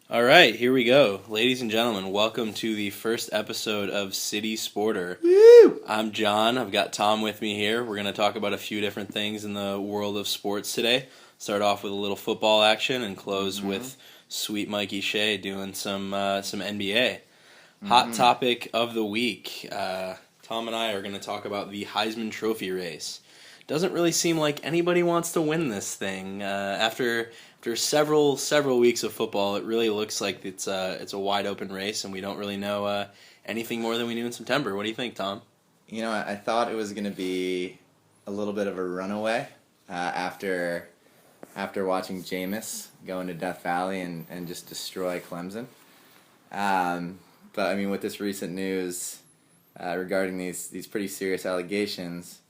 All right, here we go. Ladies and gentlemen, welcome to the first episode of City Sporter. Woo! I'm John. I've got Tom with me here. We're going to talk about a few different things in the world of sports today. Start off with a little football action and close with sweet Mikey Shea doing some NBA. Hot topic of the week. Tom and I are going to talk about the Heisman Trophy race. Doesn't really seem like anybody wants to win this thing. After several weeks of football, it really looks like it's a wide open race, and we don't really know anything more than we knew in September. What do you think, Tom? You know, I thought it was going to be a little bit of a runaway after watching Jameis go into Death Valley and just destroy Clemson. But, I mean, with this recent news regarding these pretty serious allegations,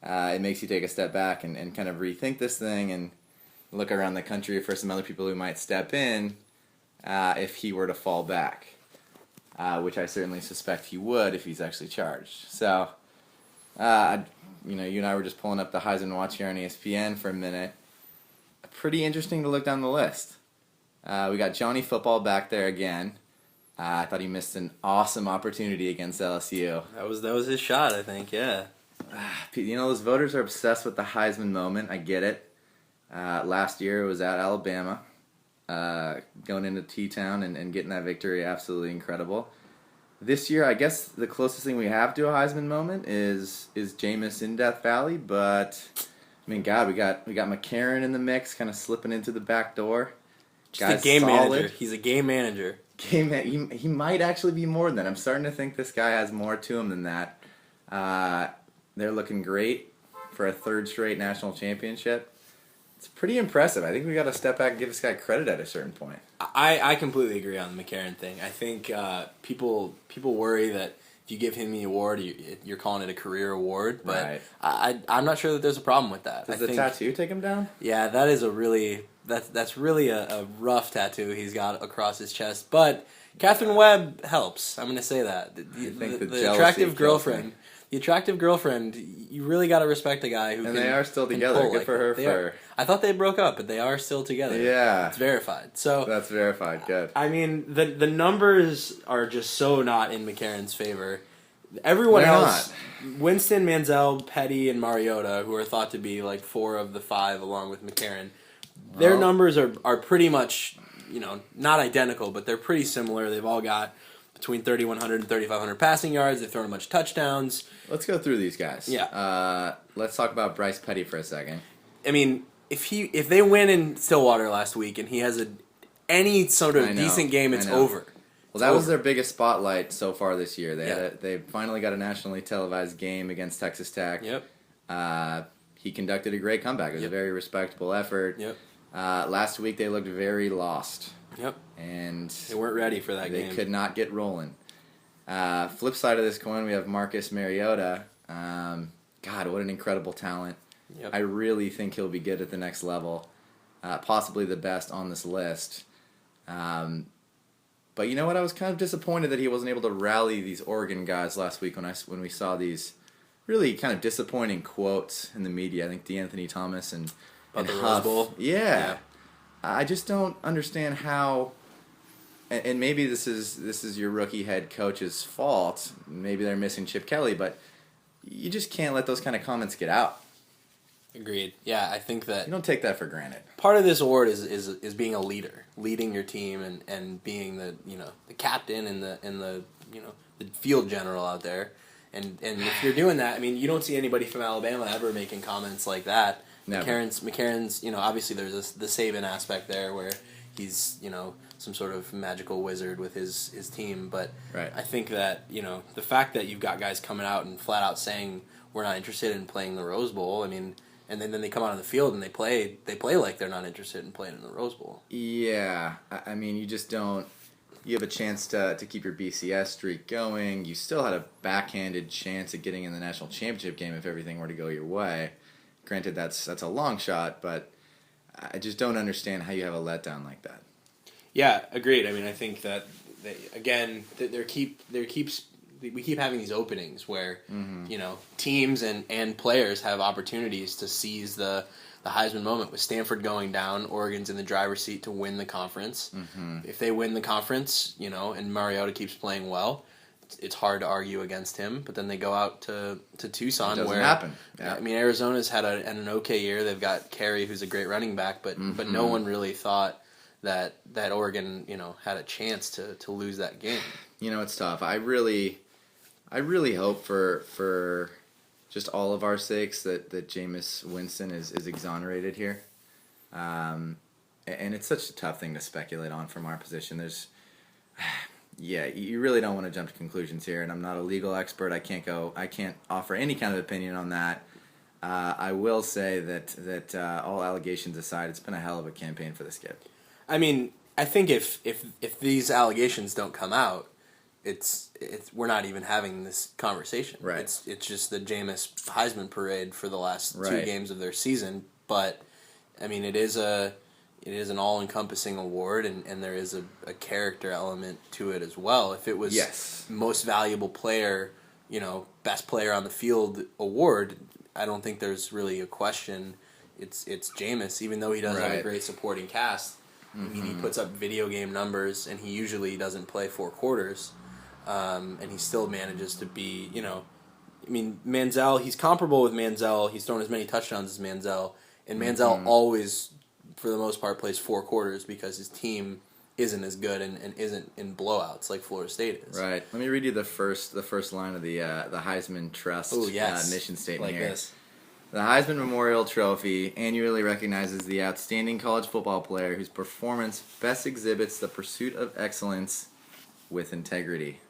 it makes you take a step back and kind of rethink this thing and look around the country for some other people who might step in if he were to fall back, which I certainly suspect he would if he's actually charged. So, you and I were just pulling up the Heisman Watch here on ESPN for a minute. Pretty interesting to look down the list. We got Johnny Football back there again. I thought he missed an awesome opportunity against LSU. That was his shot, I think. Yeah. You know, those voters are obsessed with the Heisman moment. I get it. Last year it was at Alabama, going into T-Town and getting that victory, absolutely incredible. This year, I guess the closest thing we have to a Heisman moment is Jameis in Death Valley, but I mean, God, we got McCarron in the mix, kind of slipping into the back door. Just a game manager. He's a game manager. He might actually be more than that. I'm starting to think this guy has more to him than that. They're looking great for a third straight national championship. It's pretty impressive. I think we got to step back and give this guy credit at a certain point. I completely agree on the McCarron thing. I think people worry that if you give him the award, you're calling it a career award. But right. I'm not sure that there's a problem with that. Does the tattoo take him down? Yeah, that is that's really a rough tattoo he's got across his chest. But Catherine Webb helps. I'm going to say that. The attractive girlfriend. The attractive girlfriend, you really got to respect a guy who. And they are still together. Good for her. I thought they broke up, but they are still together. Yeah, it's verified. So that's verified. Good. I mean, the numbers are just so not in McCarron's favor. Everyone else, Winston, Manziel, Petty, and Mariota, who are thought to be like 4 of the 5, along with McCarron, their numbers are pretty much, not identical, but they're pretty similar. They've all got between 3,100 and 3,500 passing yards. They've thrown a bunch of touchdowns. Let's go through these guys. Yeah. Let's talk about Bryce Petty for a second. I mean, if they win in Stillwater last week and he has any sort of decent game, it's over. Well, that was their biggest spotlight so far this year. They finally got a nationally televised game against Texas Tech. Yep. He conducted a great comeback. It was a very respectable effort. Yep. Last week they looked very lost. Yep. And they weren't ready for that game. They could not get rolling. Flip side of this coin, we have Marcus Mariota. God, what an incredible talent. Yep. I really think he'll be good at the next level. Possibly the best on this list. But you know what? I was kind of disappointed that he wasn't able to rally these Oregon guys last week when we saw these really kind of disappointing quotes in the media. I think DeAnthony Thomas and the Huff. Rose Bowl. Yeah. I just don't understand how, and maybe this is your rookie head coach's fault. Maybe they're missing Chip Kelly, but you just can't let those kind of comments get out. Agreed. Yeah, I think that you don't take that for granted. Part of this award is being a leader, leading your team and being the captain and the field general out there. And if you're doing that, I mean, you don't see anybody from Alabama ever making comments like that. Never. McCarron's, obviously there's the Saban aspect there where he's, some sort of magical wizard with his team. But right. I think that, the fact that you've got guys coming out and flat out saying we're not interested in playing the Rose Bowl, I mean, and then they come out on the field and they play like they're not interested in playing in the Rose Bowl. Yeah. I mean, you just don't. You have a chance to keep your BCS streak going. You still had a backhanded chance at getting in the national championship game if everything were to go your way. Granted, that's a long shot, but I just don't understand how you have a letdown like that. Yeah, agreed. I mean, I think that we keep having these openings where teams and players have opportunities to seize the the Heisman moment with Stanford going down. Oregon's in the driver's seat to win the conference. If they win the conference, and Mariota keeps playing well, it's hard to argue against him. But then they go out to Tucson, It doesn't where happen. Yeah. I mean, Arizona's had an okay year. They've got Carey, who's a great running back, but no one really thought that Oregon had a chance to lose that game. It's tough. I really hope for just all of our sakes that Jameis Winston is exonerated here. And it's such a tough thing to speculate on from our position. You really don't want to jump to conclusions here, and I'm not a legal expert. I can't offer any kind of opinion on that. I will say that all allegations aside, it's been a hell of a campaign for this kid. I mean, I think if these allegations don't come out, it's we're not even having this conversation. Right. It's just the Jameis Heisman parade for the last Right. 2 games of their season. But I mean, it is an all-encompassing award, and there is a character element to it as well. If it was most valuable player, best player on the field award, I don't think there's really a question. It's Jameis, even though he does have a great supporting cast. I mean, he puts up video game numbers, and he usually doesn't play 4 quarters. And he still manages to be, I mean, Manziel, he's comparable with Manziel. He's thrown as many touchdowns as Manziel. And Manziel always, for the most part, plays 4 quarters because his team isn't as good and isn't in blowouts like Florida State is. Right. Let me read you the first line of the Heisman Trust mission statement like here. This. The Heisman Memorial Trophy annually recognizes the outstanding college football player whose performance best exhibits the pursuit of excellence with integrity.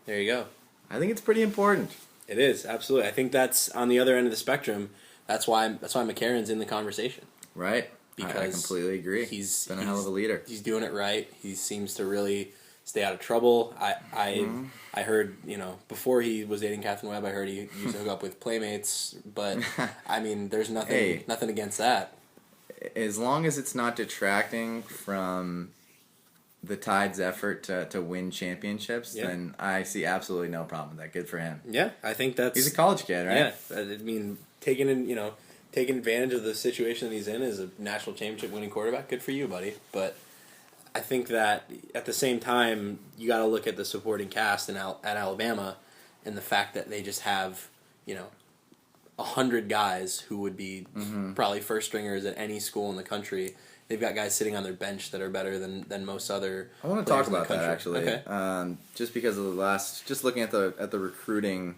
There you go. I think it's pretty important. It is, absolutely. I think that's on the other end of the spectrum. That's why McCarron's in the conversation. Right. Because I completely agree. He's been a hell of a leader. He's doing it right. He seems to really stay out of trouble. I heard, before he was dating Catherine Webb, I heard he used to hook up with playmates. But, I mean, there's nothing against that. As long as it's not detracting from the Tide's effort to win championships, then I see absolutely no problem with that. Good for him. Yeah, I think that's... He's a college kid, right? Yeah, I mean, taking advantage of the situation that he's in as a national championship winning quarterback, good for you, buddy. But I think that at the same time, you got to look at the supporting cast at Alabama and the fact that they just have, 100 guys who would be probably first stringers at any school in the country. They've got guys sitting on their bench that are better than most other. I want to talk about that actually. Okay. Just because of just looking at the recruiting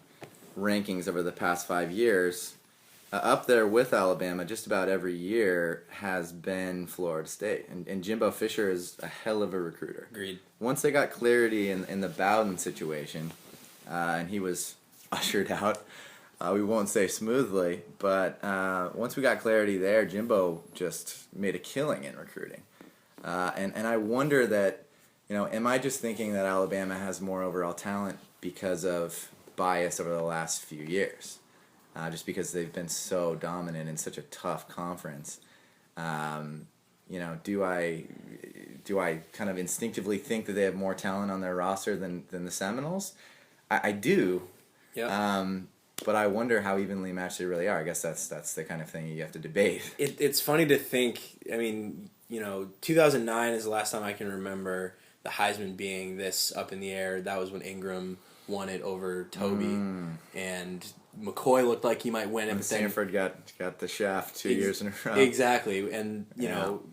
rankings over the past 5 years, up there with Alabama, just about every year has been Florida State, and Jimbo Fisher is a hell of a recruiter. Agreed. Once they got clarity in the Bowden situation, and he was ushered out. We won't say smoothly, but once we got clarity there, Jimbo just made a killing in recruiting. And I wonder that, am I just thinking that Alabama has more overall talent because of bias over the last few years? Just because they've been so dominant in such a tough conference. Do I kind of instinctively think that they have more talent on their roster than the Seminoles? I do. Yeah. But I wonder how evenly matched they really are. I guess that's the kind of thing you have to debate. It's funny to think, 2009 is the last time I can remember the Heisman being this up in the air. That was when Ingram won it over Toby. And McCoy looked like he might win it. And but Stanford got the shaft 2 years in a row. Exactly. And,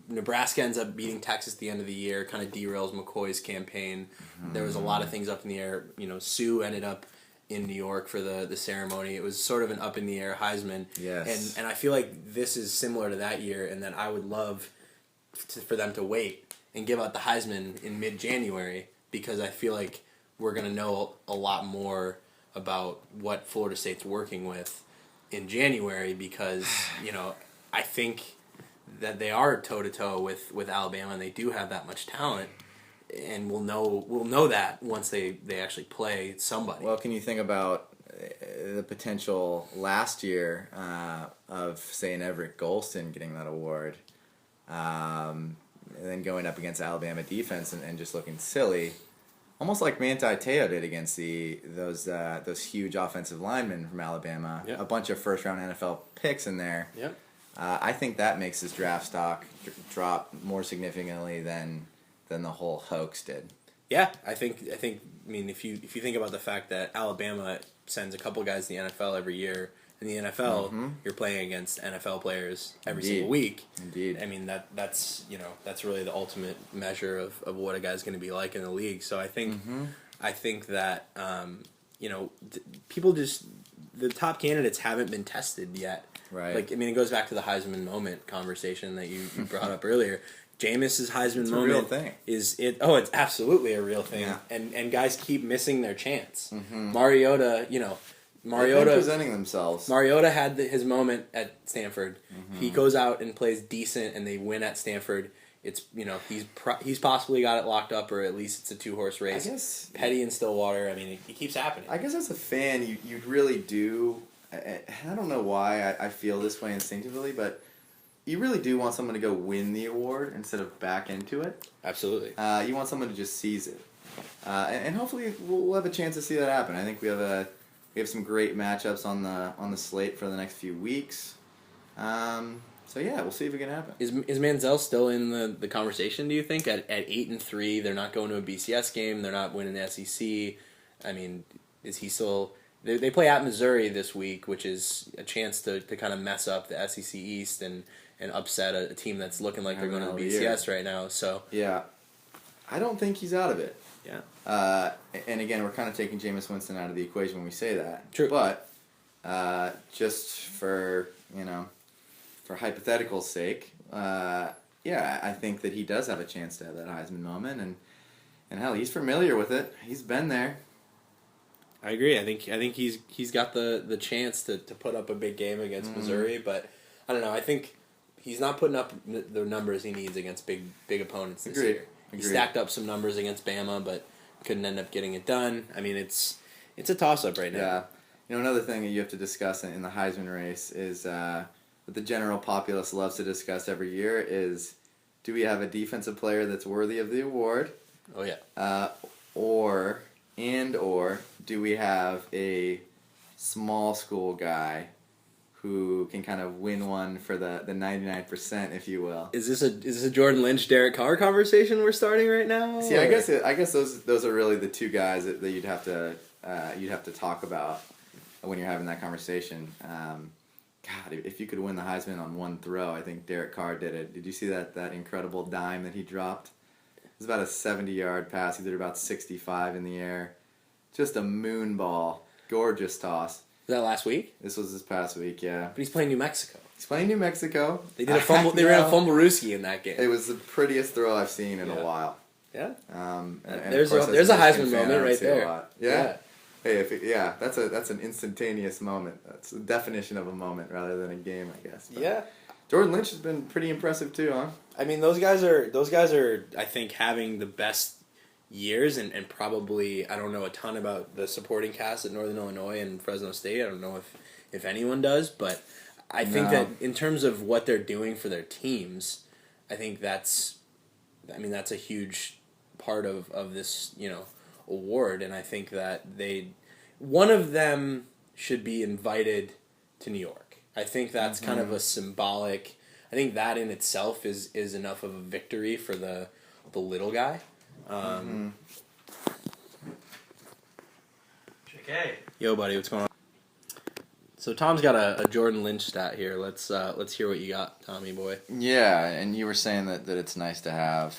Nebraska ends up beating Texas at the end of the year, kind of derails McCoy's campaign. There was a lot of things up in the air. Sue ended up in New York for the ceremony. It was sort of an up-in-the-air Heisman. Yes. And I feel like this is similar to that year, and that I would love for them to wait and give out the Heisman in mid-January, because I feel like we're going to know a lot more about what Florida State's working with in January, because, I think that they are toe-to-toe with Alabama, and they do have that much talent. And we'll know that once they actually play somebody. Well, can you think about the potential last year of, say, an Everett Golston getting that award, and then going up against Alabama defense and just looking silly, almost like Manti Te'o did against those huge offensive linemen from Alabama. Yep. A bunch of first-round NFL picks in there. Yep. I think that makes his draft stock drop more significantly than the whole hoax did. Yeah, I think. I mean, if you think about the fact that Alabama sends a couple guys to the NFL every year, in the NFL, you're playing against NFL players every single week. Indeed. I mean that's that's really the ultimate measure of what a guy's going to be like in the league. So I think that people just the top candidates haven't been tested yet. Right. Like, I mean, it goes back to the Heisman moment conversation that you brought up earlier. Jameis's Heisman it's moment a real thing. Is it? Oh, it's absolutely a real thing. Yeah. And guys keep missing their chance. Mariota, Mariota presenting themselves. Mariota had his moment at Stanford. He goes out and plays decent, and they win at Stanford. It's he's possibly got it locked up, or at least it's a 2-horse race. I guess Petty and Stillwater. I mean, it keeps happening. I guess as a fan, you really do. I don't know why I feel this way instinctively, but you really do want someone to go win the award instead of back into it. Absolutely. You want someone to just seize it, and hopefully we'll have a chance to see that happen. I think we have some great matchups on the slate for the next few weeks. So yeah, we'll see if it can happen. Is Manziel still in the conversation? Do you think at 8-3, they're not going to a BCS game, they're not winning the SEC? I mean, is he still? They play at Missouri this week, which is a chance to kind of mess up the SEC East and upset a team that's looking like they're going to the BCS right now. So yeah, I don't think he's out of it. Yeah. And again, we're kind of taking Jameis Winston out of the equation when we say that. True. But just for hypothetical sake, yeah, I think that he does have a chance to have that Heisman moment, and hell, he's familiar with it. He's been there. I agree. I think he's got the chance to put up a big game against Missouri, but I don't know. I think he's not putting up the numbers he needs against big opponents this year. He stacked up some numbers against Bama, but couldn't end up getting it done. I mean, it's a toss-up right now. Yeah. Another thing that you have to discuss in the Heisman race is that the general populace loves to discuss every year is, do we have a defensive player that's worthy of the award? Oh, yeah. Or do we have a small school guy who can kind of win one for the 99%, if you will? Is this a Jordan Lynch, Derek Carr conversation we're starting right now? See, I guess those are really the two guys that you'd have to talk about when you're having that conversation. God, if you could win the Heisman on one throw, I think Derek Carr did it. Did you see that incredible dime that he dropped? It was about a 70-yard pass. He did about 65 in the air. Just a moon ball. Gorgeous toss. Was that last week? This was this past week, yeah. But he's playing New Mexico. He's playing New Mexico. They did a fumble. They ran a fumblerooski in that game. It was the prettiest throw I've seen in a while. Yeah. And there's of course, a Heisman moment right there. Yeah. Hey, that's an instantaneous moment. That's the definition of a moment rather than a game, I guess. But yeah. Jordan Lynch has been pretty impressive too, huh? I mean, those guys are I think having the best years and probably I don't know a ton about the supporting cast at Northern Illinois and Fresno State. I don't know if anyone does, but I think that in terms of what they're doing for their teams, I think that's a huge part of this, award, and I think that one of them should be invited to New York. I think that's kind of a symbolic. I think that in itself is enough of a victory for the little guy. JK. Yo, buddy, what's going on? So Tom's got a Jordan Lynch stat here. Let's hear what you got, Tommy boy. Yeah, and you were saying that it's nice to have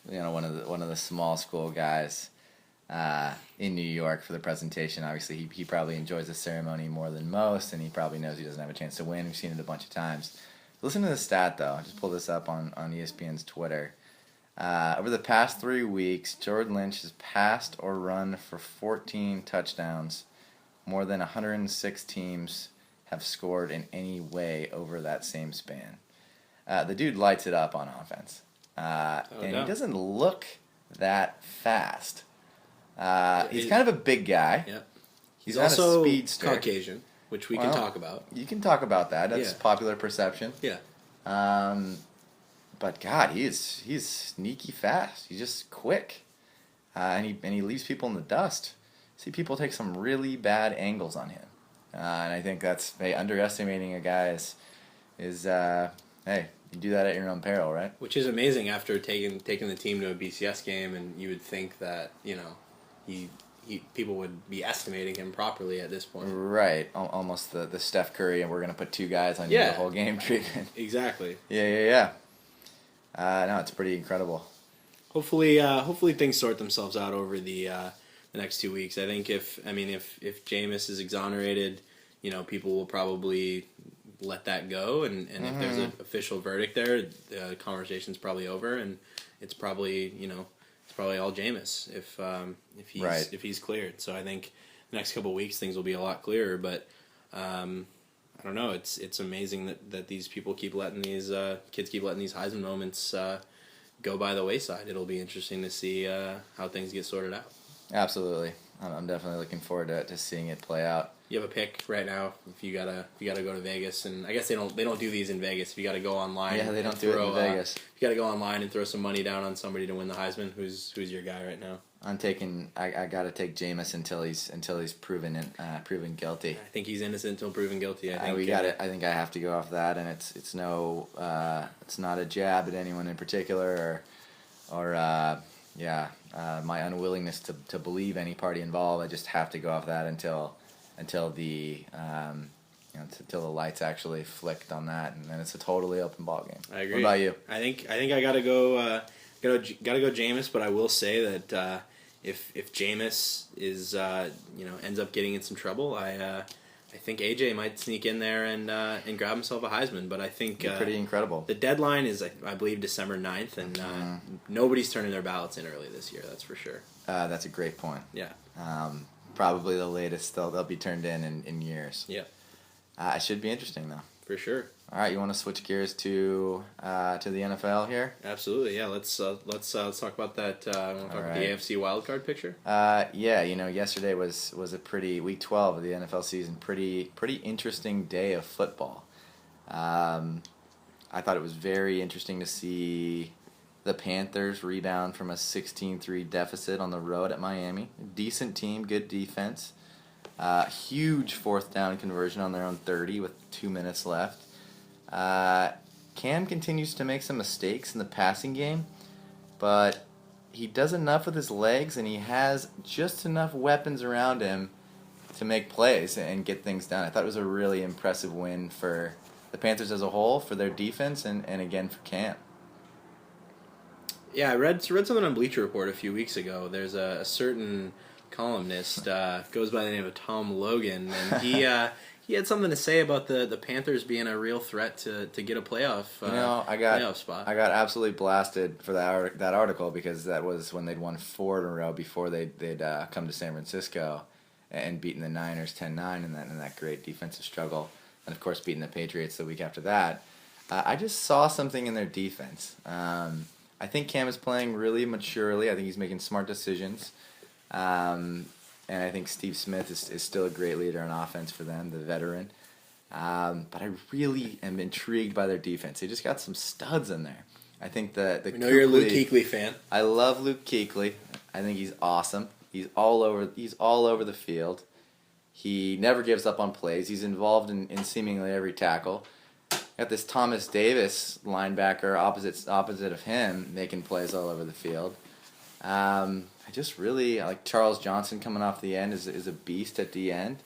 one of the small school guys in New York for the presentation. Obviously, he probably enjoys the ceremony more than most, and he probably knows he doesn't have a chance to win. We've seen it a bunch of times. Listen to the stat, though. I just pulled this up on ESPN's Twitter. Over the past 3 weeks, Jordan Lynch has passed or run for 14 touchdowns. More than 106 teams have scored in any way over that same span. The dude lights it up on offense. He doesn't look that fast. He's kind of a big guy. Yeah. He's also a speedster. Caucasian, which we can talk about. You can talk about that. That's popular perception. Yeah. But God, he's sneaky fast. He's just quick, and he leaves people in the dust. See people take some really bad angles on him, and I think that's underestimating a guy is hey, you do that at your own peril, right? Which is amazing after taking the team to a BCS game, and you would think that he people would be estimating him properly at this point. Right, almost the Steph Curry, and we're gonna put 2 guys on you the whole game treatment. Exactly. Yeah. No, it's pretty incredible. Hopefully things sort themselves out over the next 2 weeks. I think if Jameis is exonerated, people will probably let that go, and if there's an official verdict there, the conversation's probably over, and it's probably all Jameis if he's cleared. So I think the next couple of weeks things will be a lot clearer. But I don't know. It's amazing that these people keep letting these kids keep letting these Heisman moments go by the wayside. It'll be interesting to see how things get sorted out. Absolutely, I'm definitely looking forward to seeing it play out. You have a pick right now if you gotta go to Vegas, and I guess they don't do these in Vegas. If you gotta go online, they don't do it in Vegas. You gotta go online and throw some money down on somebody to win the Heisman. Who's your guy right now? I gotta take Jameis until he's proven guilty. I think he's innocent until proven guilty. I think I have to go off that, and it's not a jab at anyone in particular, or my unwillingness to believe any party involved. I just have to go off that until the until the lights actually flicked on that, and then it's a totally open ball game. I agree. What about you? I think I gotta go Jameis, but I will say that if Jameis is ends up getting in some trouble, I think AJ might sneak in there and grab himself a Heisman. But I think pretty incredible. The deadline is I believe December 9th, and nobody's turning their ballots in early this year. That's for sure. That's a great point. Yeah. Probably the latest they'll be turned in years. Yeah. It should be interesting though. For sure. All right, you want to switch gears to the NFL here? Absolutely, yeah. Let's talk about that. About the AFC wildcard picture. Yesterday was a pretty week 12 of the NFL season. Pretty interesting day of football. I thought it was very interesting to see the Panthers rebound from a 16-3 deficit on the road at Miami. Decent team, good defense. Huge 4th down conversion on their own 30 with 2 minutes left. Cam continues to make some mistakes in the passing game, but he does enough with his legs, and he has just enough weapons around him to make plays and get things done. I thought it was a really impressive win for the Panthers as a whole, for their defense, and again for Cam. Yeah, I read something on Bleacher Report a few weeks ago. There's a certain columnist goes by the name of Tom Logan, and he had something to say about the Panthers being a real threat to get a playoff playoff spot. I got absolutely blasted for that article because that was when they'd won 4 in a row before they'd come to San Francisco and beaten the Niners 10-9 in that great defensive struggle, and of course beating the Patriots the week after that. I just saw something in their defense. I think Cam is playing really maturely. I think he's making smart decisions. And I think Steve Smith is still a great leader on offense for them, the veteran. But I really am intrigued by their defense. They just got some studs in there. I think we know you're a Luke Kuechly fan. I love Luke Kuechly. I think he's awesome. He's all over the field. He never gives up on plays. He's involved in seemingly every tackle. Got this Thomas Davis linebacker opposite of him making plays all over the field. I just really like Charles Johnson coming off the end is a beast at the end.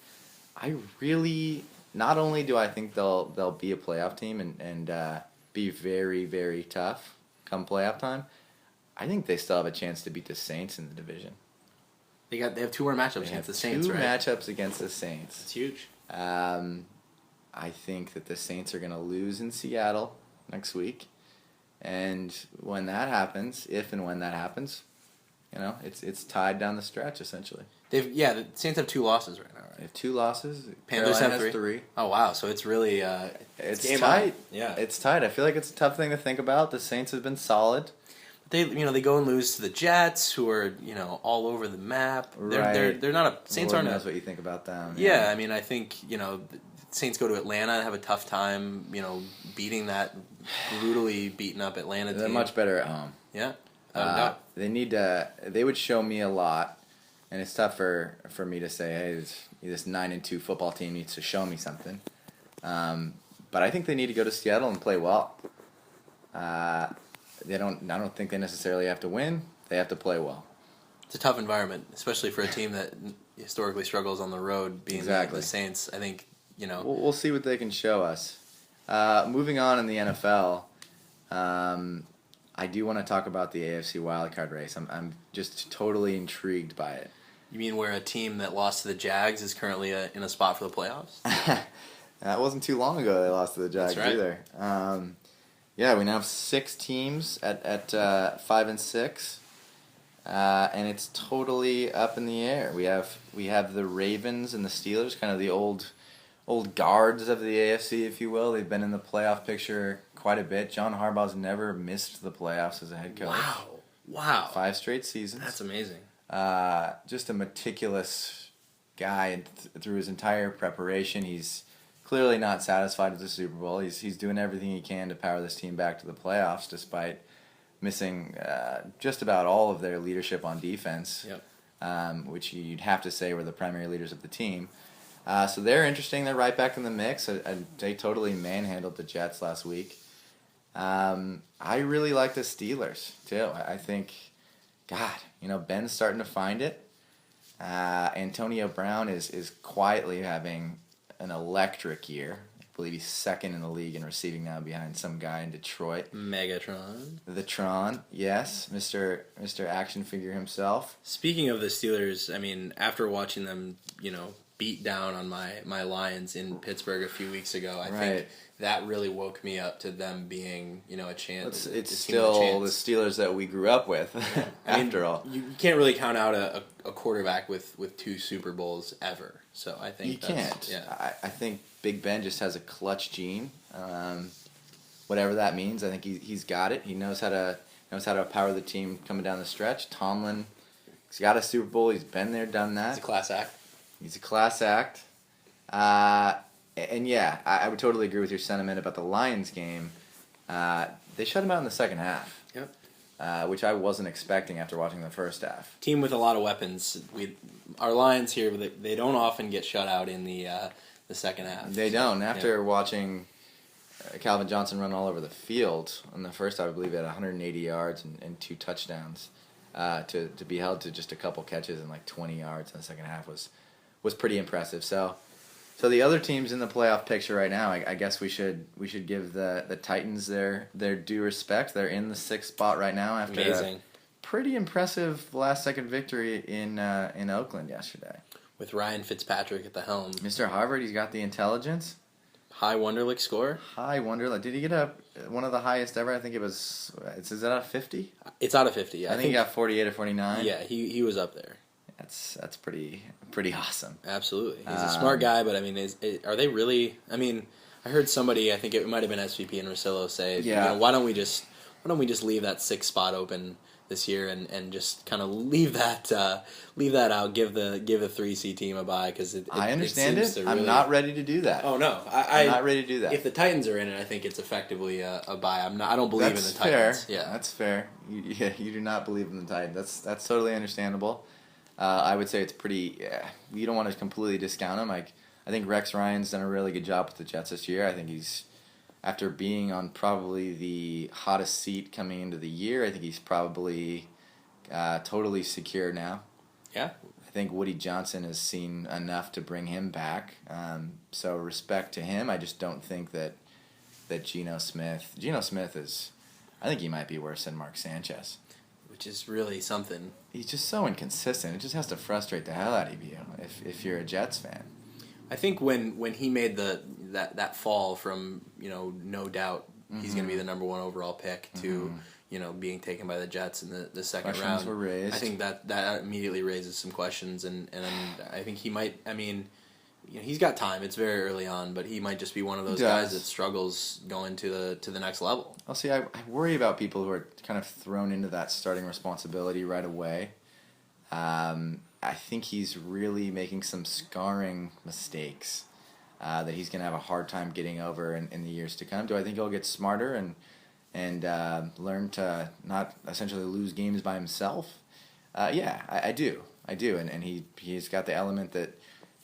I really, not only do I think they'll be a playoff team and be very, very tough come playoff time, I think they still have a chance to beat the Saints in the division. They have 2 more matchups against the Saints, right? 2 matchups against the Saints. It's huge. I think that the Saints are going to lose in Seattle next week. And when that happens, if and when that happens, it's tied down the stretch, essentially. The Saints have 2 losses right now, right? They have 2 losses. Panthers Carolina have 3. Oh, wow. So it's really it's game tight. on. Yeah. It's tight. I feel like it's a tough thing to think about. The Saints have been solid. They go and lose to the Jets, who are all over the map. Right. They're not a Saints Lord aren't. knows what you think about them. Yeah, I mean, I think Saints go to Atlanta and have a tough time, beating that brutally beaten up Atlanta team. They're much better at home. Yeah. They would show me a lot, and it's tough for me to say, hey, this 9-2 football team needs to show me something. But I think they need to go to Seattle and play well. I don't think they necessarily have to win. They have to play well. It's a tough environment, especially for a team that historically struggles on the road, being the Saints. I think, We'll see what they can show us. Moving on in the NFL, I do want to talk about the AFC wildcard race. I'm just totally intrigued by it. You mean where a team that lost to the Jags is currently in a spot for the playoffs? That wasn't too long ago they lost to the Jags either. Yeah, we now have 6 teams at 5 and 6, and it's totally up in the air. We have the Ravens and the Steelers, kind of the old guards of the AFC, if you will. They've been in the playoff picture quite a bit. John Harbaugh's never missed the playoffs as a head coach. Wow. 5 straight seasons. That's amazing. Just a meticulous guy, and through his entire preparation, he's clearly not satisfied with the Super Bowl. He's doing everything he can to power this team back to the playoffs, despite missing just about all of their leadership on defense, which you'd have to say were the primary leaders of the team. So they're interesting. They're right back in the mix. They totally manhandled the Jets last week. I really like the Steelers, too. I think, Ben's starting to find it. Antonio Brown is quietly having an electric year. I believe he's second in the league in receiving now behind some guy in Detroit. Megatron. The Tron, yes. Mr. Action Figure himself. Speaking of the Steelers, I mean, after watching them, beat down on my Lions in Pittsburgh a few weeks ago, I think that really woke me up to them being, a chance. It's still the Steelers that we grew up with, after all. You can't really count out a quarterback with 2 Super Bowls ever. So I think you can't. Yeah. I think Big Ben just has a clutch gene. Whatever that means, I think he's got it. He knows how to power the team coming down the stretch. Tomlin, he's got a Super Bowl. He's been there, done that. He's a class act. He's a class act. And yeah, I would totally agree with your sentiment about the Lions game. They shut him out in the second half. Yep. Which I wasn't expecting after watching the first half. Team with a lot of weapons. Our Lions here, they don't often get shut out in the second half. They don't. After watching Calvin Johnson run all over the field in the first half, I believe he had 180 yards and 2 touchdowns. To be held to just a couple catches and like 20 yards in the second half was pretty impressive. So the other teams in the playoff picture right now, I guess we should give the Titans their due respect. They're in the 6th spot right now after a pretty impressive last-second victory in Oakland yesterday. With Ryan Fitzpatrick at the helm. Mr. Harvard, he's got the intelligence. High Wonderlic score? High Wonderlic. Did he get one of the highest ever? I think it was... Is that out of 50? It's out of 50, yeah. I think he got 48 or 49. Yeah, he was up there. That's pretty awesome. Absolutely. He's a smart guy, but I mean, are they really... I mean, I heard somebody, I think it might have been SVP and Rosillo say, why don't we just leave that 6th spot open this year and just kind of leave that out, give the 3C team a bye, because I understand it. I'm not ready to do that. Oh no, I'm not ready to do that. If the Titans are in it, I think it's effectively a bye. I don't believe in the Titans. Fair. Yeah, that's fair. You do not believe in the Titans. That's totally understandable. I would say it's pretty. You don't want to completely discount him. I think Rex Ryan's done a really good job with the Jets this year. I think he's, after being on probably the hottest seat coming into the year, I think he's probably totally secure now. Yeah. I think Woody Johnson has seen enough to bring him back. So respect to him. I just don't think that Geno Smith is, I think he might be worse than Mark Sanchez. Which is really something. He's just so inconsistent. It just has to frustrate the hell out of you if you're a Jets fan. I think when he made that fall from, no doubt he's going to be the number 1 overall pick to, being taken by the Jets in the second round. Questions were raised. I think that immediately raises some questions, and I think he might. I mean, he's got time. It's very early on, but he might just be one of those guys that struggles going to the next level. I'll see. I worry about people who are kind of thrown into that starting responsibility right away. I think he's really making some scarring mistakes that he's going to have a hard time getting over in the years to come. Do I think he'll get smarter and learn to not essentially lose games by himself? Yeah, I do. And he's got the element that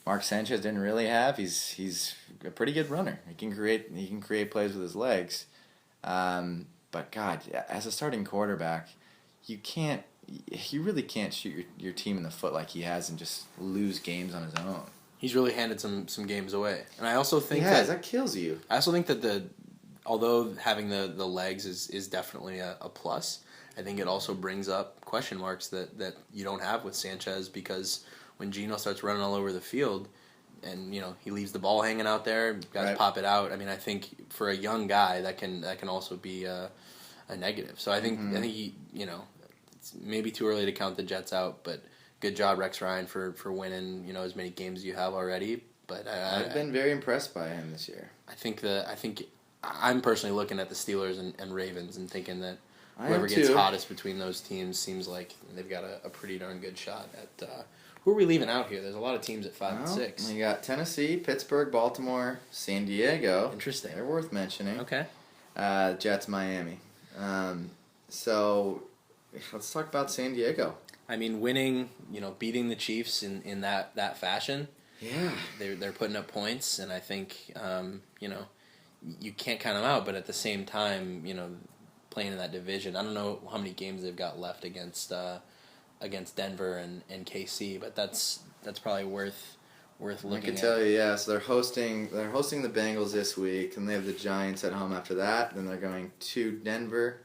Mark Sanchez didn't really have. He's a pretty good runner. He can create plays with his legs. But God, as a starting quarterback, you really can't shoot your team in the foot like he has and just lose games on his own. He's really handed some games away, and I also think that kills you. I also think that although having the legs is definitely a plus, I think it also brings up question marks that you don't have with Sanchez, because when Geno starts running all over the field, and he leaves the ball hanging out there, guys Right. pop it out. I mean, I think for a young guy that can also be a negative. So I think he, it's maybe too early to count the Jets out, but good job, Rex Ryan, for winning as many games as you have already. But I've been very impressed by him this year. I think I'm personally looking at the Steelers and Ravens and thinking that whoever gets hottest between those teams seems like they've got a pretty darn good shot at. Who are we leaving out here? There's a lot of teams at 5 and 6. You got Tennessee, Pittsburgh, Baltimore, San Diego. Interesting. They're worth mentioning. Okay. Jets, Miami. So let's talk about San Diego. I mean, winning, beating the Chiefs in that fashion. Yeah. They're putting up points, and I think you can't count them out. But at the same time, playing in that division, I don't know how many games they've got left against Denver and KC, but that's probably worth looking at. I can tell you, yeah. So they're hosting the Bengals this week, and they have the Giants at home after that. Then they're going to Denver,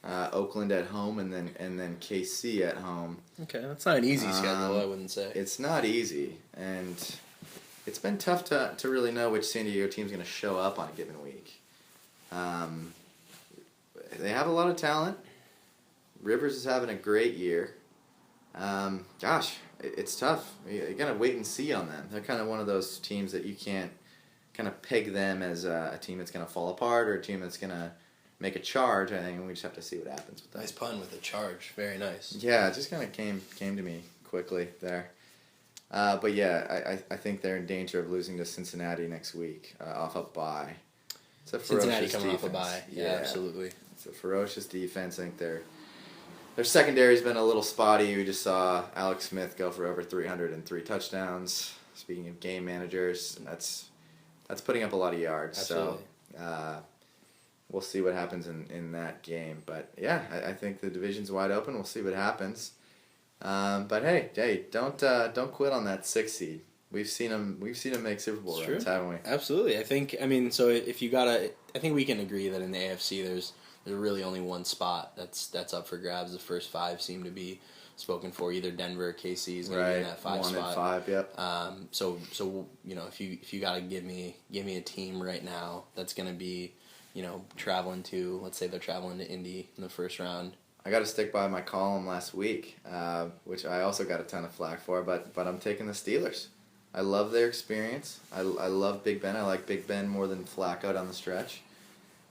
Oakland at home, and then KC at home. Okay, that's not an easy schedule, I wouldn't say. It's not easy, and it's been tough to really know which San Diego team's going to show up on a given week. They have a lot of talent. Rivers is having a great year. It's tough. You gotta wait and see on them. They're kind of one of those teams that you can't kind of peg them as a team that's gonna fall apart or a team that's gonna make a charge. I think we just have to see what happens with that. Nice pun with a charge. Very nice. Yeah, it just kind of came to me quickly there. But yeah, I think they're in danger of losing to Cincinnati next week off a bye. It's a Cincinnati ferocious coming defense. off a bye. Yeah, absolutely. It's a ferocious defense. I think their secondary's been a little spotty. We just saw Alex Smith go for over 303 touchdowns. Speaking of game managers, that's putting up a lot of yards. Absolutely. So we'll see what happens in that game. But yeah, I think the division's wide open. We'll see what happens. But hey, don't quit on that 6 seed. We've seen them make Super Bowl runs, haven't we? Absolutely. I think we can agree that in the AFC there's really only one spot that's up for grabs. The first 5 seem to be spoken for. Either Denver or KC is going to be in that 5 spot. 1 and 5, yep. So if you got to give me a team right now that's going to be traveling to, let's say they're traveling to Indy in the first round. I got to stick by my column last week, which I also got a ton of flack for, but I'm taking the Steelers. I love their experience. I love Big Ben. I like Big Ben more than Flacco down the stretch.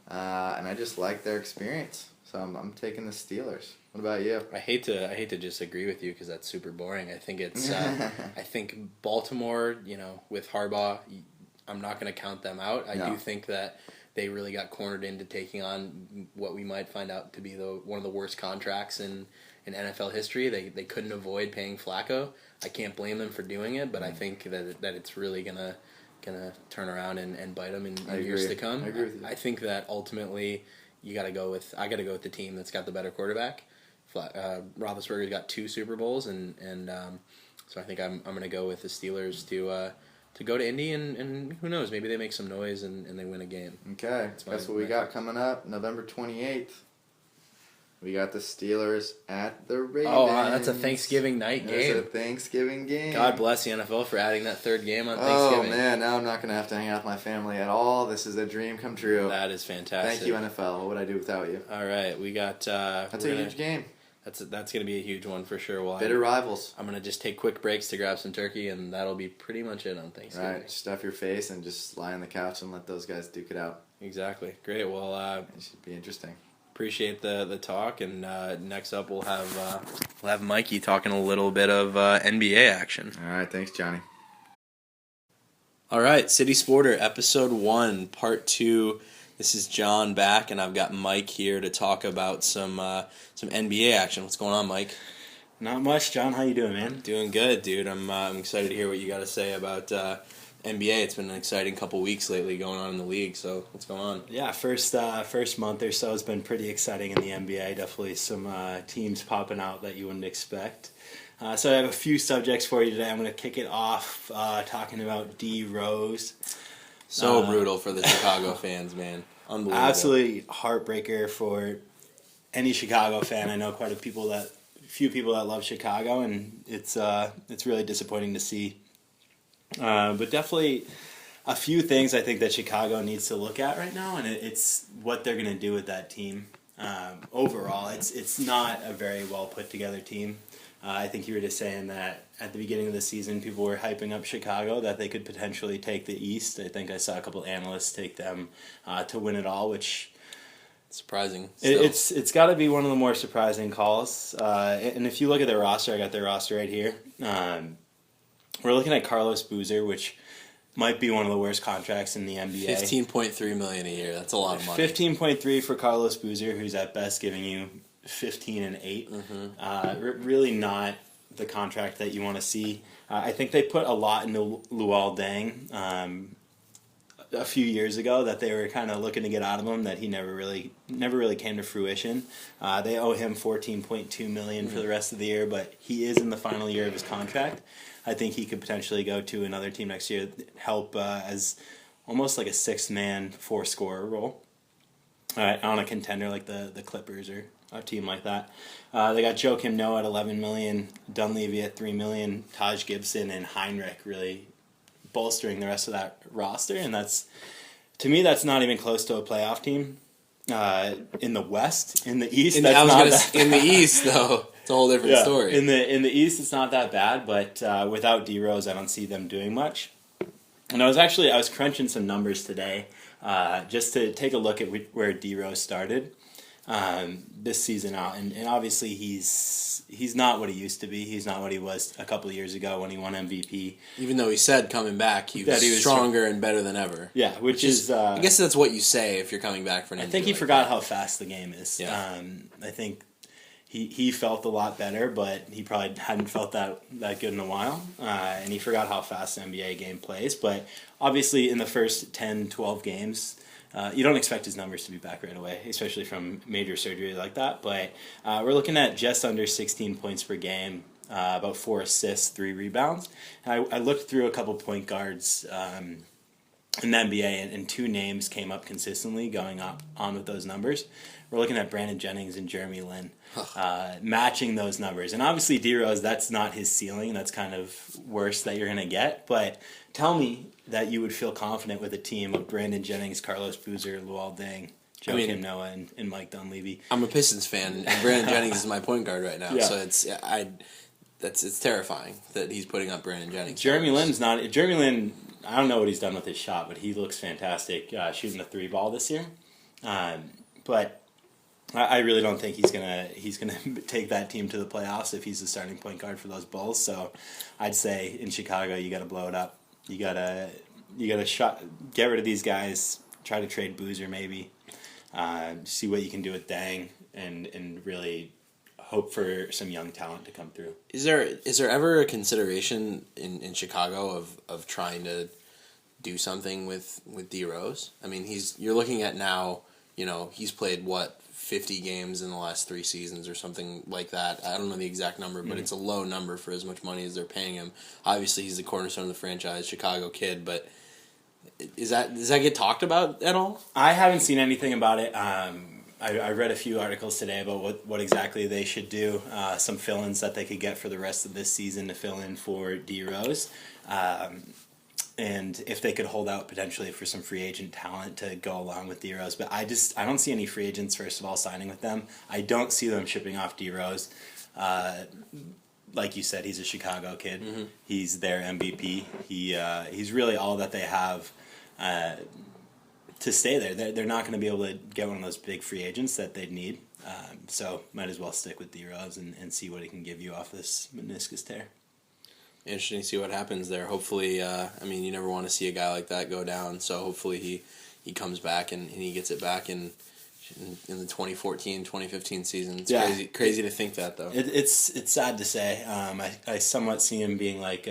And I just like their experience. So I'm taking the Steelers. What about you? I hate to just agree with you because that's super boring. I think it's I think Baltimore, with Harbaugh, I'm not going to count them out. I do think that they really got cornered into taking on what we might find out to be one of the worst contracts in NFL history. They couldn't avoid paying Flacco. I can't blame them for doing it, but I think that it's really gonna turn around and bite them in years to come. I agree with you. I think that ultimately I got to go with the team that's got the better quarterback. Roethlisberger's got 2 Super Bowls, and so I think I'm going to go with the Steelers to go to Indy, and who knows, maybe they make some noise and they win a game. Okay, that's what we got coming up, November 28th. We got the Steelers at the Ravens. Oh, that's a Thanksgiving night game. It's a Thanksgiving game. God bless the NFL for adding that 3rd game on Thanksgiving. Oh, man, now I'm not going to have to hang out with my family at all. This is a dream come true. That is fantastic. Thank you, NFL. What would I do without you? All right, we got... that's a huge game. That's going to be a huge one for sure. Well, Bitter rivals. I'm going to just take quick breaks to grab some turkey, and that'll be pretty much it on Thanksgiving. Right, stuff your face and just lie on the couch and let those guys duke it out. Exactly. Great. Well, it should be interesting. Appreciate the talk, and next up we'll have Mikey talking a little bit of NBA action. All right, thanks, Johnny. All right, City Sporter, episode 1, part 2. This is John back, and I've got Mike here to talk about some NBA action. What's going on, Mike? Not much, John. How you doing, man? Doing good, dude. I'm excited to hear what you got to say about NBA. It's been an exciting couple weeks lately going on in the league. So what's going on? Yeah, first month or so has been pretty exciting in the NBA. Definitely some teams popping out that you wouldn't expect. So I have a few subjects for you today. I'm going to kick it off talking about D. Rose. So brutal for the Chicago fans, man. Unbelievable. Absolutely heartbreaker for any Chicago fan. I know quite a few people that love Chicago, and it's really disappointing to see. But definitely a few things I think that Chicago needs to look at right now, and it's what they're going to do with that team. Overall, it's not a very well put together team. I think you were just saying that at the beginning of the season, people were hyping up Chicago, that they could potentially take the East. I think I saw a couple analysts take them to win it all, which surprising. It's got to be one of the more surprising calls. And if you look at their roster, I got their roster right here. We're looking at Carlos Boozer, which might be one of the worst contracts in the NBA. $15.3 million a year. That's a lot of money. 15.3 for Carlos Boozer, who's at best giving you 15 and 8. Mm-hmm. Really not the contract that you want to see. I think they put a lot into Luol Deng a few years ago that they were kind of looking to get out of him, that he never really came to fruition. They owe him $14.2 million for the rest of the year, but he is in the final year of his contract. I think he could potentially go to another team next year, help as almost like a sixth-man, four-scorer role on a contender like the Clippers or a team like that. They got Joakim Noah at $11 million, Dunleavy at $3 million, Taj Gibson and Heinrich really bolstering the rest of that roster, and to me that's not even close to a playoff team. In the West, in the East, in the East though, it's a whole different story. In the East, it's not that bad, but without D Rose, I don't see them doing much. And I was crunching some numbers today, just to take a look at where D Rose started this season out, and obviously he's not what he used to be. He's not what he was a couple of years ago when he won MVP. Even though he said coming back, he was stronger and better than ever. Yeah, which is I guess that's what you say if you're coming back for an injury. I think he forgot how fast the game is. Yeah. I think he felt a lot better, but he probably hadn't felt that good in a while. And he forgot how fast the NBA game plays. But obviously in the first 10, 12 games, you don't expect his numbers to be back right away, especially from major surgery like that. But we're looking at just under 16 points per game, about 4 assists, 3 rebounds. And I looked through a couple point guards in the NBA, and 2 names came up consistently going on with those numbers. We're looking at Brandon Jennings and Jeremy Lin matching those numbers. And obviously D Rose, that's not his ceiling. That's kind of worse that you're going to get. But tell me that you would feel confident with a team of Brandon Jennings, Carlos Boozer, Luol Deng, Joakim Noah, and Mike Dunleavy. I'm a Pistons fan, and Brandon Jennings is my point guard right now. Yeah. So it's terrifying that he's putting up Brandon Jennings. Jeremy Lin, I don't know what he's done with his shot, but he looks fantastic shooting the 3 ball this year. But I really don't think he's gonna take that team to the playoffs if he's the starting point guard for those Bulls. So I'd say in Chicago you got to blow it up. You gotta get rid of these guys. Try to trade Boozer maybe. See what you can do with Dang and really hope for some young talent to come through. Is there ever a consideration in Chicago of trying to do something with D Rose? I mean, you're looking at now. He's played 50 games in the last 3 seasons or something like that. I don't know the exact number, but it's a low number for as much money as they're paying him. Obviously, he's the cornerstone of the franchise, Chicago kid, but does that get talked about at all? I haven't seen anything about it. I read a few articles today about what exactly they should do, some fill-ins that they could get for the rest of this season to fill in for D Rose. And if they could hold out potentially for some free agent talent to go along with D Rose. But I don't see any free agents, first of all, signing with them. I don't see them shipping off D Rose. Like you said, he's a Chicago kid. Mm-hmm. He's their MVP. He's really all that they have to stay there. They're not going to be able to get one of those big free agents that they'd need. So might as well stick with D Rose and see what he can give you off this meniscus tear. Interesting to see what happens there. Hopefully, you never want to see a guy like that go down. So hopefully he comes back and he gets it back. And in the 2014-2015 season. It's Yeah. crazy to think that, though. It's sad to say. I somewhat see him being like,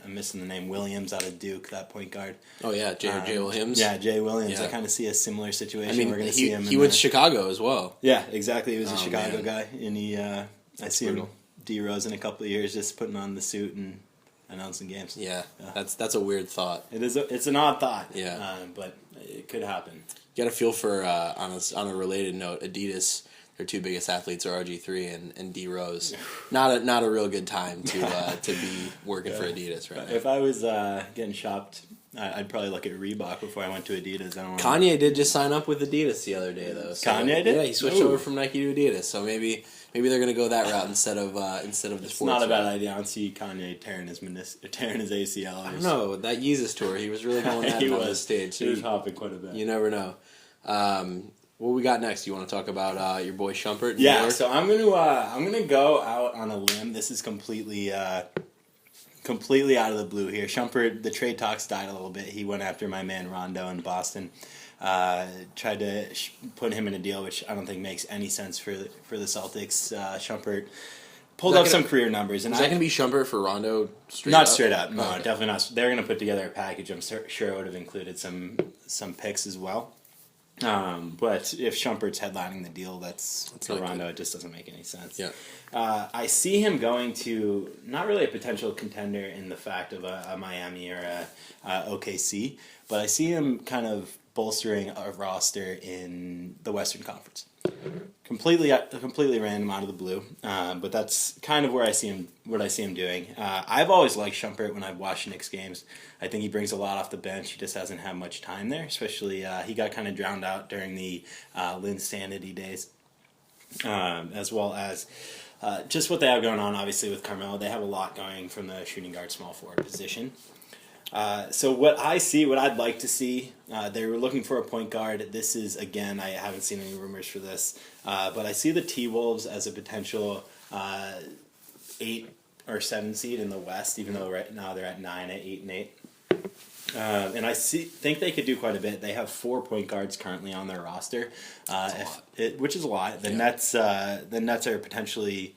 I'm missing the name, Williams out of Duke, that point guard. Oh, yeah, Jay Williams. Yeah, Jay Williams. Yeah. I kind of see a similar situation. I mean, we're going to see him. He went to Chicago as well. Yeah, exactly. He was a Chicago man. guy, and I see brutal. him D Rose in a couple of years, just putting on the suit and announcing games. Yeah, that's a weird thought. It's an odd thought. Yeah. But it could happen. You got to feel for on a related note, Adidas. Their two biggest athletes are RG3 and D Rose. Not a real good time to be working for Adidas right now. If I was getting shopped, I'd probably look at Reebok before I went to Adidas. Kanye did just sign up with Adidas the other day, though. So, Kanye did? Yeah, he switched over from Nike to Adidas. So maybe they're gonna go that route instead of the It's sports. not a bad route. idea. I don't see Kanye tearing his ACL. I don't know, that Yeezus tour, he was really going at it on the stage. He was hopping quite a bit. You never know. What we got next? You want to talk about your boy Shumpert? in New Yeah, York? so I'm gonna go out on a limb. This is completely out of the blue here. Shumpert, the trade talks died a little bit. He went after my man Rondo in Boston. Tried to put him in a deal, which I don't think makes any sense for the Celtics. Shumpert pulled up some career numbers, and Is that gonna be Shumpert for Rondo? Not straight up. No, Okay. definitely not. They're gonna put together a package. I'm sure it would have included some picks as well. But if Shumpert's headlining the deal, that's for not Rondo. good. It just doesn't make any sense. Yeah. I see him going to not really a potential contender in the fact of a Miami or a OKC, but I see him kind of bolstering a roster in the Western Conference. Completely random out of the blue, but that's kind of where I see him. What I see him doing. I've always liked Shumpert when I've watched Knicks games. I think he brings a lot off the bench. He just hasn't had much time there. Especially he got kind of drowned out during the Linsanity days, as well as just what they have going on. Obviously with Carmelo, they have a lot going from the shooting guard, small forward position. So what I'd like to see, they were looking for a point guard. This is, again, I haven't seen any rumors for this, but I see the T-Wolves as a potential 8 or 7 seed in the West, even though right now they're at 9 at 8 and 8. And I think they could do quite a bit. They have 4 point guards currently on their roster, which is a lot. The Nets are potentially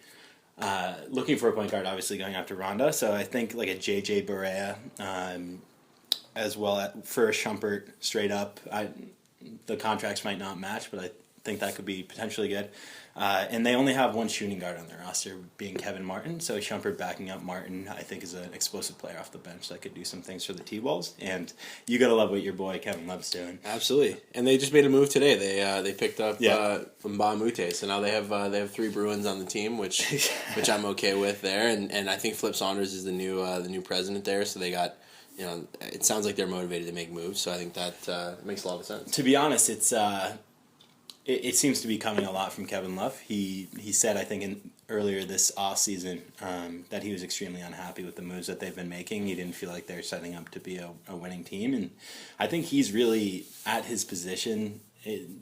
looking for a point guard, obviously going after Rondo. So I think like a JJ Barea, as well for a Shumpert straight up. The contracts might not match, but I think that could be potentially good. And they only have one shooting guard on their roster, being Kevin Martin. So Shumpert backing up Martin, I think, is an explosive player off the bench that could do some things for the T-Wolves. And you gotta love what your boy Kevin Love's doing. Absolutely, and they just made a move today. They picked up Mbah Moute, so now they have 3 Bruins on the team, which I'm okay with there. And I think Flip Saunders is the new president there. So they got. It sounds like they're motivated to make moves, so I think that makes a lot of sense. To be honest, it seems to be coming a lot from Kevin Love. He said, I think, earlier this offseason that he was extremely unhappy with the moves that they've been making. He didn't feel like they're setting up to be a winning team, and I think he's really at his position.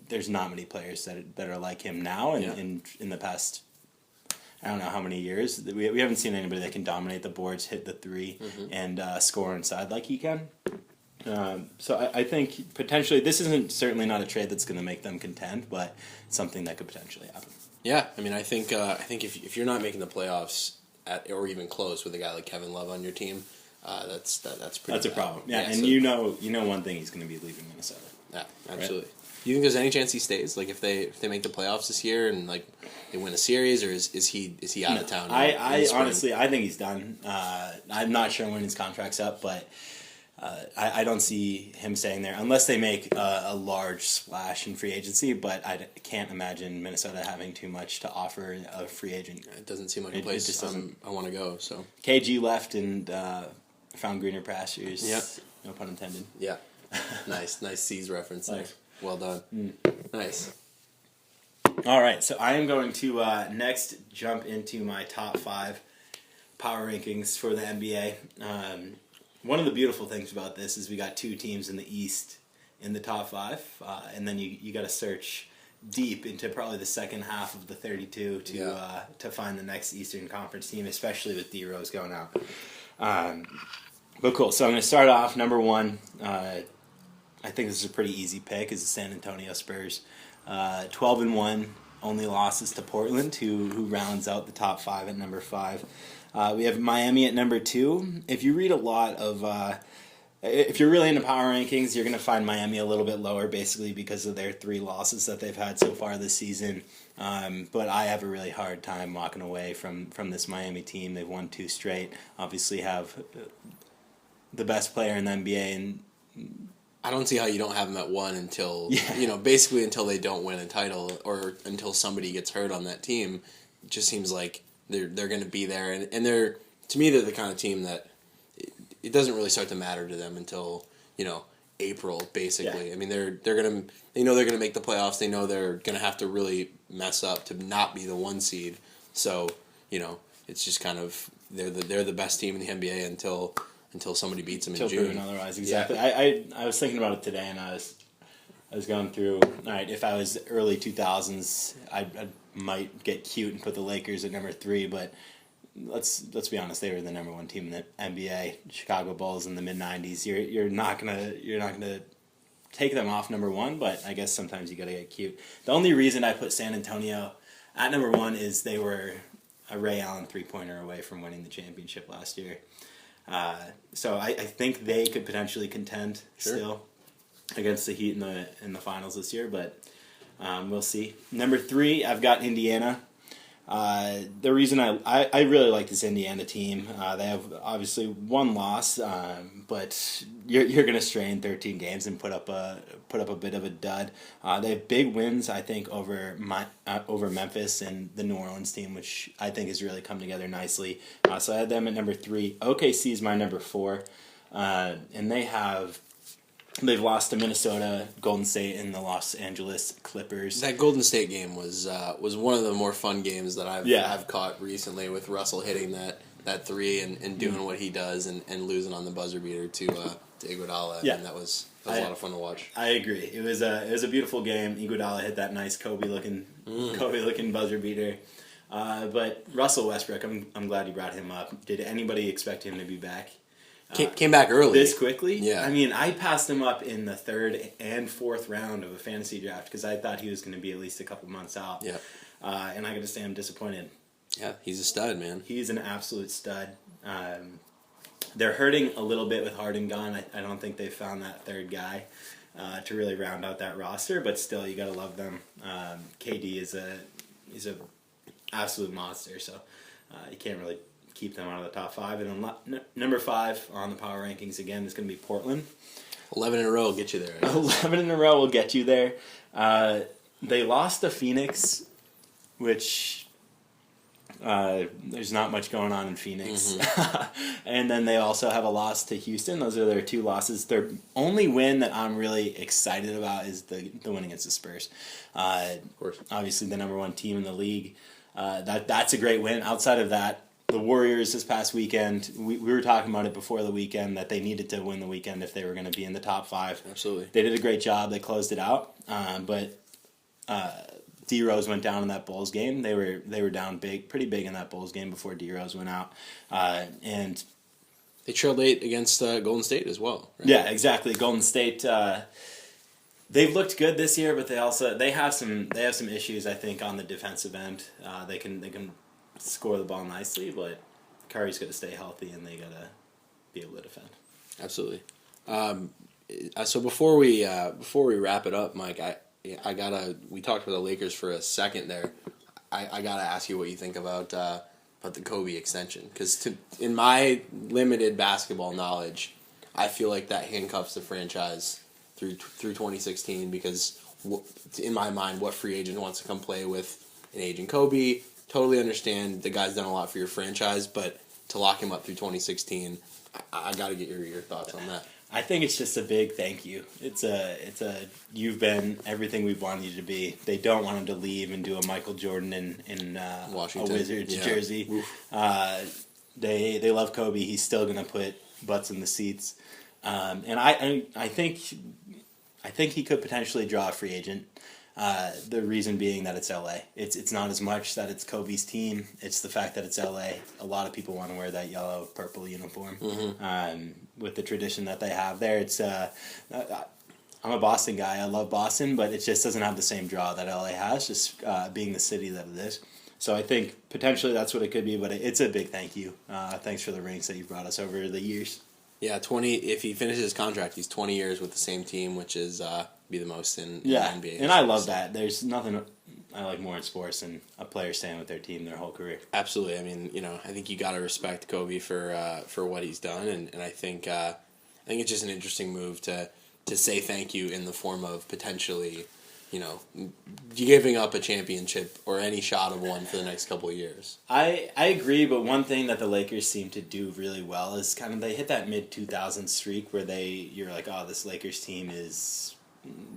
There's not many players that are like him now, and in the past, I don't know how many years, we haven't seen anybody that can dominate the boards, hit the 3, and score inside like he can. So I think potentially this isn't certainly not a trade that's going to make them contend, but something that could potentially happen. Yeah, I mean, I think if you're not making the playoffs or even close with a guy like Kevin Love on your team, that's pretty. That's a problem. Yeah, and so, you know one thing, he's going to be leaving Minnesota. Yeah, absolutely. Right? Do you think there's any chance he stays? Like if they make the playoffs this year and like they win a series, or is he out of town? I honestly I think he's done. I'm not sure when his contract's up, but I don't see him staying there unless they make a large splash in free agency. But I can't imagine Minnesota having too much to offer a free agent. It doesn't seem like a place just doesn't. I want to go. So KG left and found greener pastures. Yep. No pun intended. Yeah. nice C's reference there. Well done. Nice. All right, so I am going to next jump into my top 5 power rankings for the NBA. One of the beautiful things about this is we got 2 teams in the East in the top 5, and then you got to search deep into probably the second half of the 32 to find the next Eastern Conference team, especially with D Rose going out. But cool. So I'm going to start off number 1. I think this is a pretty easy pick, is the San Antonio Spurs. 12-1, only losses to Portland, who rounds out the top 5 at number 5. We have Miami at number 2. If you read a lot of... if you're really into power rankings, you're going to find Miami a little bit lower, basically because of their 3 losses that they've had so far this season. But I have a really hard time walking away from this Miami team. They've won 2 straight. Obviously have the best player in the NBA. And I don't see how you don't have them at 1 until, basically until they don't win a title or until somebody gets hurt on that team. It just seems like they're going to be there. And they're, to me, they're the kind of team that it doesn't really start to matter to them until, April, basically. Yeah. I mean, they know they're gonna make the playoffs. They know they're gonna have to really mess up to not be the 1 seed. So, it's just kind of they're the best team in the NBA until somebody beats them in June. Proven otherwise, exactly. Yeah. I was thinking about it today, and I was going through. All right, if I was early 2000s, I might get cute and put the Lakers at number 3, but. Let's be honest. They were the number 1 team in the NBA. Chicago Bulls in the mid '90s. You're not gonna take them off number 1. But I guess sometimes you gotta get cute. The only reason I put San Antonio at number 1 is they were a Ray Allen 3-pointer away from winning the championship last year. So I think they could potentially contend still against the Heat in the finals this year. But we'll see. Number 3, I've got Indiana. The reason I really like this Indiana team, they have obviously 1 loss, but you're going to strain 13 games and put up a bit of a dud. They have big wins, I think, over Memphis and the New Orleans team, which I think has really come together nicely. So I had them at number 3. OKC is my number 4, and they've lost to Minnesota, Golden State, and the Los Angeles Clippers. That Golden State game was one of the more fun games that I've caught recently, with Russell hitting that 3 and doing what he does and losing on the buzzer beater to Iguodala. Yeah. And that was a lot of fun to watch. I agree. It was a beautiful game. Iguodala hit that nice Kobe looking buzzer beater. But Russell Westbrook, I'm glad you brought him up. Did anybody expect him to be back? Came back early. This quickly? Yeah. I mean, I passed him up in the 3rd and 4th round of a fantasy draft because I thought he was going to be at least a couple months out. Yeah. And I got to say, I'm disappointed. Yeah, he's a stud, man. He's an absolute stud. They're hurting a little bit with Harden gone. I don't think they've found that 3rd guy to really round out that roster, but still, you got to love them. KD is a absolute monster, so you can't really keep them out of the top 5. And then number 5 on the power rankings again is going to be Portland. 11 in a row will get you there. 11 in a row will get you there. They lost to Phoenix, which there's not much going on in Phoenix. Mm-hmm. And then they also have a loss to Houston. Those are their 2 losses. Their only win that I'm really excited about is the win against the Spurs. Of course. Obviously the number 1 team in the league. That's a great win. Outside of that, the Warriors this past weekend, we were talking about it before the weekend, that they needed to win the weekend if they were going to be in the top 5. Absolutely. They did a great job. They closed it out. But D Rose went down in that Bulls game. They were down pretty big in that Bulls game before D Rose went out. And they trailed 8 against Golden State as well. Right? Yeah, exactly. Golden State. They've looked good this year, but they have some issues, I think, on the defensive end. They can score the ball nicely, but Curry's got to stay healthy, and they got to be able to defend. Absolutely. So before we wrap it up, Mike, we talked about the Lakers for a second there. I gotta ask you what you think about the Kobe extension, because in my limited basketball knowledge, I feel like that handcuffs the franchise through 2016, because in my mind, what free agent wants to come play with an aging Kobe? Totally understand the guy's done a lot for your franchise, but to lock him up through 2016, I got to get your thoughts on that. I think it's just a big thank you. It's a you've been everything we've wanted you to be. They don't want him to leave and do a Michael Jordan in Washington. A Wizards jersey. They love Kobe. He's still gonna put butts in the seats, and I think he could potentially draw a free agent. The reason being that it's LA. It's not as much that it's Kobe's team. It's the fact that it's LA. A lot of people want to wear that yellow purple uniform. Mm-hmm. With the tradition that they have there, it's. I'm a Boston guy. I love Boston, but it just doesn't have the same draw that LA has, just being the city that it is. So I think potentially that's what it could be, but it's a big thank you. Thanks for the rings that you've brought us over the years. Yeah, 20. If he finishes his contract, he's 20 years with the same team, which is be the most in the NBA. And I love that. There's nothing I like more in sports than a player staying with their team their whole career. Absolutely. I mean, I think you got to respect Kobe for what he's done, and I think it's just an interesting move to say thank you in the form of potentially, giving up a championship or any shot of one for the next couple of years. I agree, but one thing that the Lakers seem to do really well is kind of they hit that mid-2000s streak where you're like, oh, this Lakers team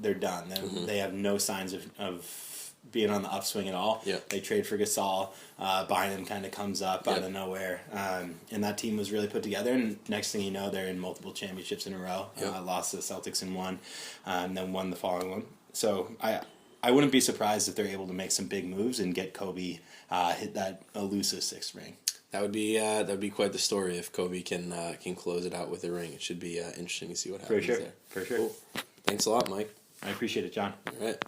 they're done. They have no signs of being on the upswing at all. Yep. They trade for Gasol. Bynum kind of comes up out of nowhere. And that team was really put together. And next thing you know, they're in multiple championships in a row. Yep. Lost to the Celtics in one, and then won the following one. So I wouldn't be surprised if they're able to make some big moves and get Kobe hit that elusive 6th ring. That would be quite the story if Kobe can close it out with a ring. It should be interesting to see what happens there. For sure. Cool. Thanks a lot, Mike. I appreciate it, John. All right.